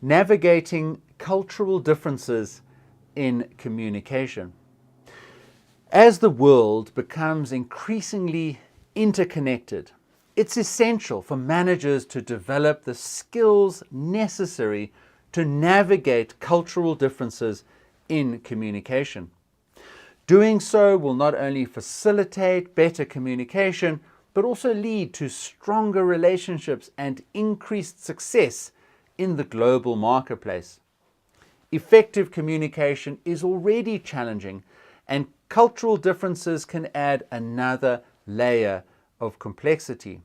navigating cultural differences in communication. As the world becomes increasingly interconnected, it's essential for managers to develop the skills necessary to navigate cultural differences in communication. Doing so will not only facilitate better communication, but also lead to stronger relationships and increased success in the global marketplace. Effective communication is already challenging, and cultural differences can add another layer of complexity.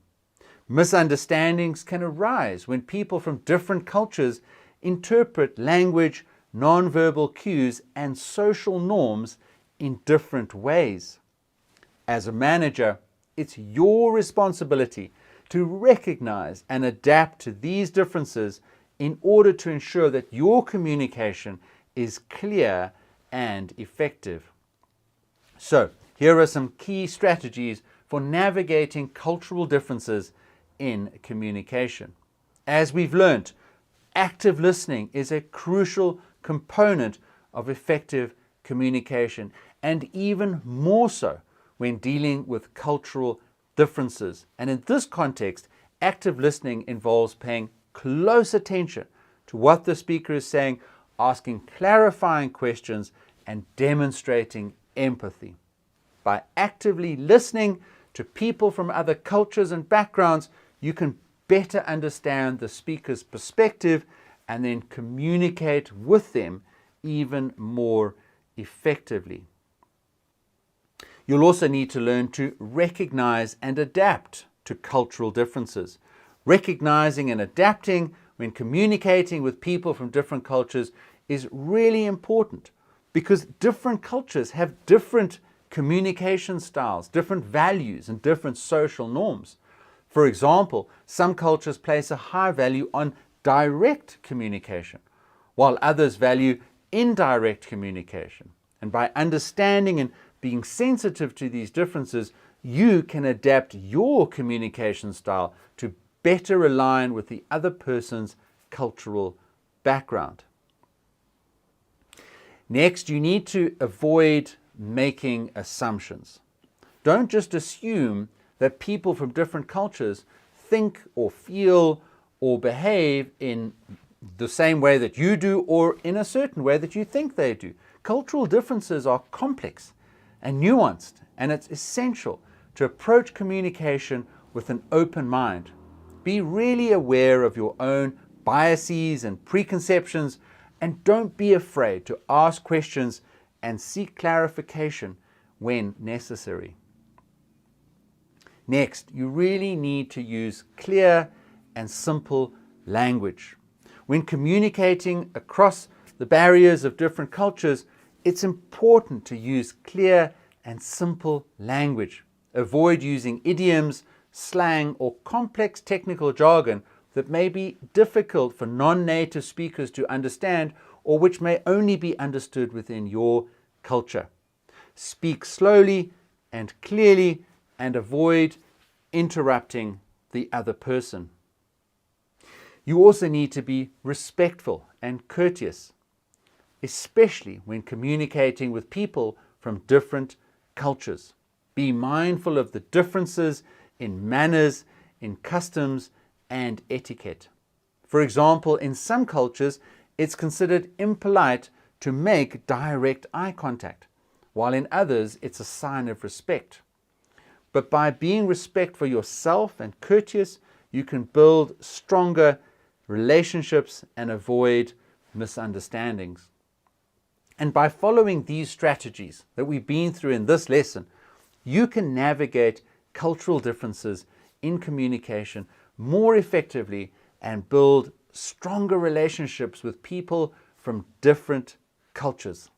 Misunderstandings can arise when people from different cultures interpret language, nonverbal cues, and social norms in different ways. As a manager, it's your responsibility to recognize and adapt to these differences in order to ensure that your communication is clear and effective. So, here are some key strategies for navigating cultural differences in communication. As we've learned, active listening is a crucial component of effective communication, and even more so when dealing with cultural differences. And in this context, active listening involves paying close attention to what the speaker is saying, asking clarifying questions, and demonstrating empathy. By actively listening to people from other cultures and backgrounds, you can better understand the speaker's perspective and then communicate with them even more effectively. You'll also need to learn to recognize and adapt to cultural differences. Recognizing and adapting when communicating with people from different cultures is really important because different cultures have different communication styles, different values, and different social norms. For example, some cultures place a high value on direct communication, while others value indirect communication. And by understanding and being sensitive to these differences, you can adapt your communication style to better align with the other person's cultural background. Next, you need to avoid making assumptions. Don't just assume that people from different cultures think or feel or behave in the same way that you do or in a certain way that you think they do. Cultural differences are complex and nuanced, and it's essential to approach communication with an open mind. Be really aware of your own biases and preconceptions, and don't be afraid to ask questions and seek clarification when necessary. Next, you really need to use clear and simple language. When communicating across the barriers of different cultures, it's important to use clear and simple language. Avoid using idioms, slang, or complex technical jargon that may be difficult for non-native speakers to understand or which may only be understood within your culture. Speak slowly and clearly and avoid interrupting the other person. You also need to be respectful and courteous, especially when communicating with people from different cultures. Be mindful of the differences in manners, in customs, and etiquette. For example, in some cultures, it's considered impolite to make direct eye contact, while in others, it's a sign of respect. But by being respectful for yourself and courteous, you can build stronger relationships and avoid misunderstandings. And by following these strategies that we've been through in this lesson, you can navigate cultural differences in communication more effectively and build stronger relationships with people from different cultures.